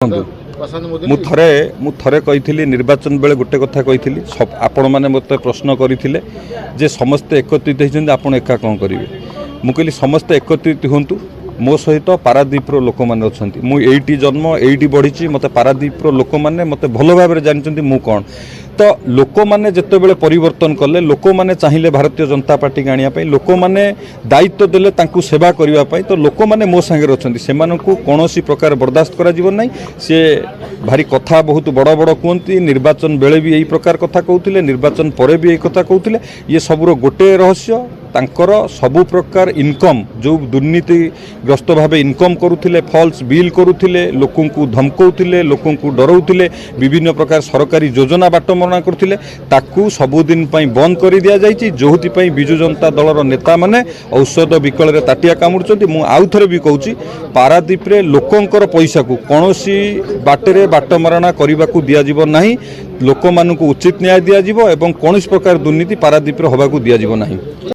मु थरे कही निर्वाचन बेले गोटे कथा कही आपण मैंने मत प्रश्न करते जे समस्ते एकत्रित होती आप एका कौन करेंगे मु कहली समस्ते एकत्रित हूँ मो सहित पारादीपर लोक मैंने अच्छा मुझे जन्म ये बढ़ी मत पारादीपर लोक मैंने मत भल भाव जानते मु कौन तो लोक मैंने जितेबाला परिवर्तन कले लोक मैंने चाहिए भारतीय जनता पार्टी की आने लोक मैंने दायित्व देले तांकू सेवा करने तो लोक मैंने मो सांगे अच्छा से कौन प्रकार बर्दाश्त करा सी भारी कथा बहुत बड़ बड़ कहती निर्वाचन बेले भी यही प्रकार कथा कहते निर्वाचन पर भी यही कथा कहते ये सबूर गोटे रहस्य तांकर सबु प्रकार इनकम जो दुर्नीतिग्रस्त भाव इनकम करुले फॉल्स बिल करुले लोक धमकाउले लोक डराउले विभिन्न प्रकार सरकारी योजना बाटमरणा करथिले ताकू सबुदिन बंद कर दि जाइए जो विजु जनता दलर नेता माने औषध विकल रे ताटिया कामुड़ुछंती मु आउ थरे भी कहूची पारादीप रे लोकंकर पैसा को कौनसी बाटे बाटमरणा करने को दिया जीव नहीं लोक मानू उचित न्याय दिया जीव एवं कौन प्रकार दुर्नीति पारादीप रे होबाकू दिया जीव नहीं।